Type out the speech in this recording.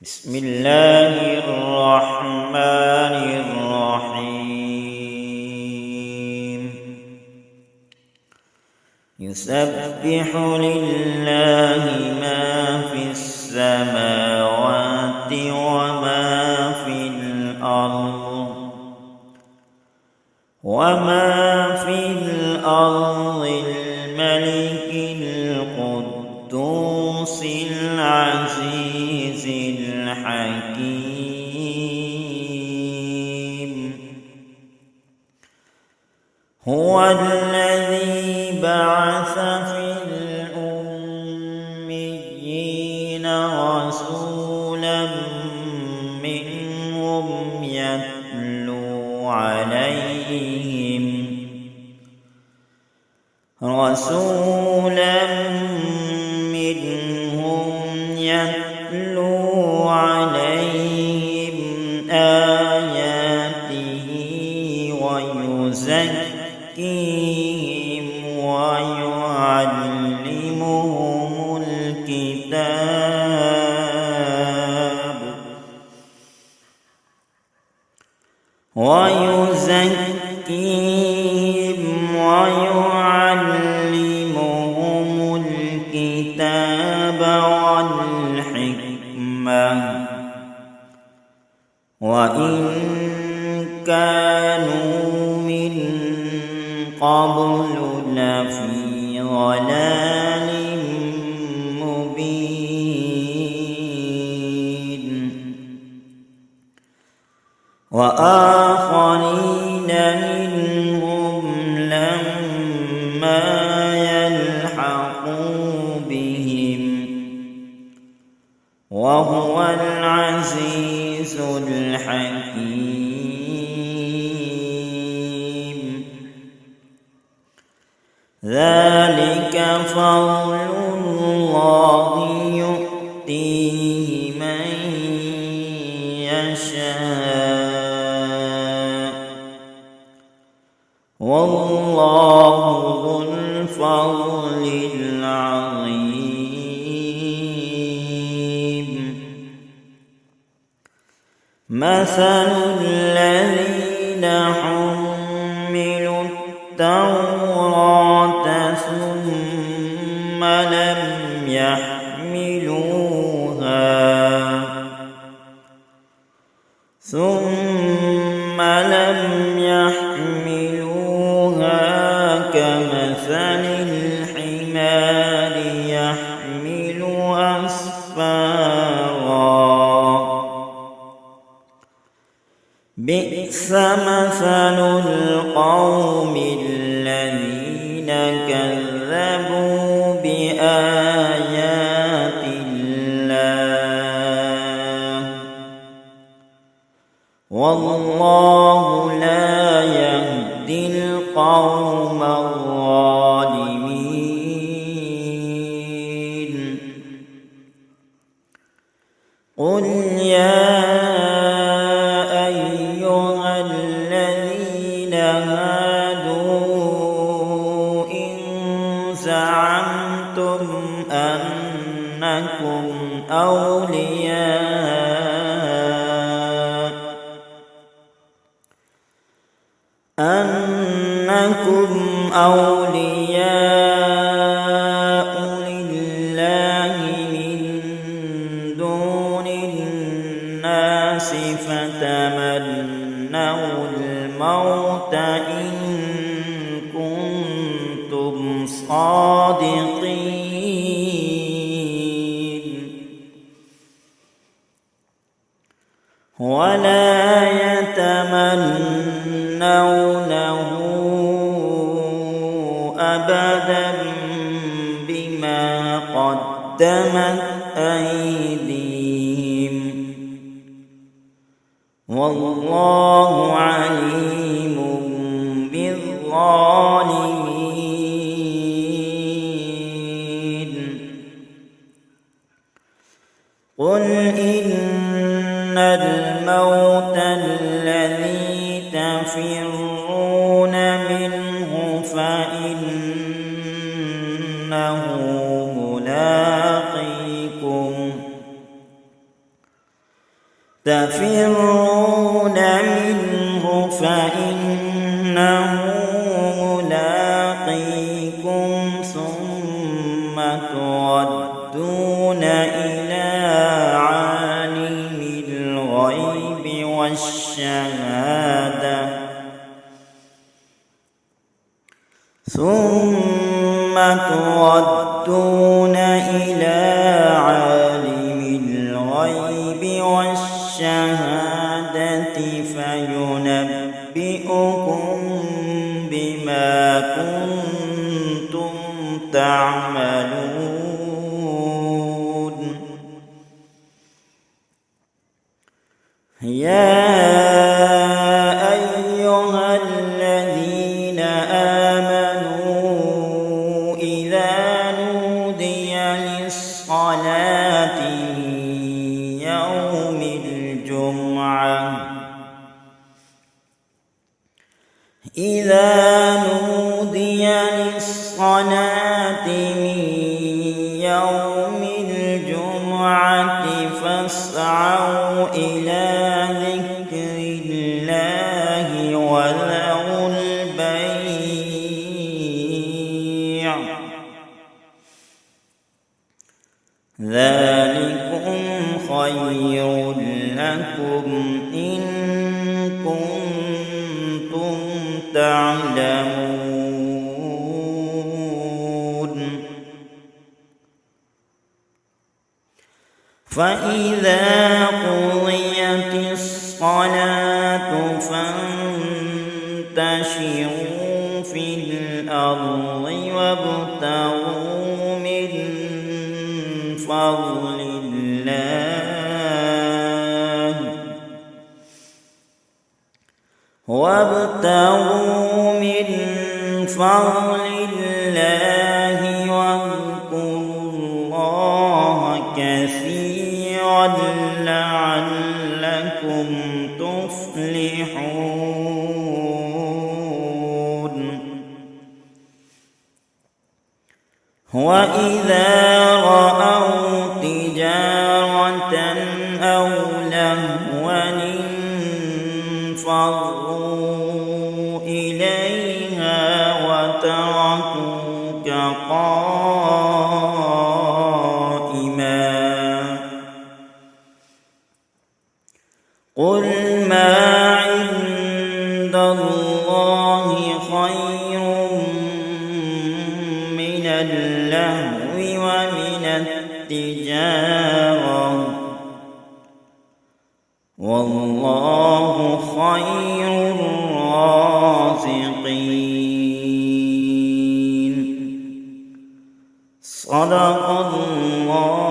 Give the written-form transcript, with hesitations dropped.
بسم الله الرحمن الرحيم. يسبح لله ما في السماوات وما في الأرض الملك القدوس العزيز الحكيم. هو الذي بعث في الأميين رسولا منهم يتلو عليهم آياته ويزكيهم ويعلمهم الكتاب والحكمة وإن كانوا من قبل لفي ضلال مبين. وآخرين منهم لما يلحقوا بهم وهو العزيز الحكيم. ذلك فضل الله يؤتيه من يشاء والله ذو الفضل العظيم. مثل الذين حملوا التوراة ثم لم يحملوها كمثل الحمار يحمل أسفارا. بئس مثل القوم الذين كذبوا بآيات الله والله لا يهدي القوم الظالمين. قل يا أيها الذين هادوا إن زعمتم أنكم أولياء لله من دون الناس فتمنوا الموت إن كنتم صادقين ولا يتمنونه أبدا بما قدمت أيديهم والله عليم بالظالمين. قل إن الموت الذي تفرون منه فإنه ملاقيكم تفرون منه فإنه ملاقيكم ثم تردون إلى عالم الغيب والشهادة فينبئكم بما كنتم تعملون. يا أيها الذين آمنوا إذا نودي للصلاة يوم الجمعة من يوم الجمعة فاسعوا إلى ذكر الله وذروا البيع ذلكم خير لكم إن كنتم تعلمون. فإذا قضيت الصلاة فانتشروا في الأرض وابتغوا من فضل الله واذكروا الله كثيرا لعلكم تفلحون. وإذا رأوا تجارة أو لهوا انفضوا إليها وتركوك قائما. قل ما عند الله خير من اللهو ومن التجارة والله خير الرازقين. صدق الله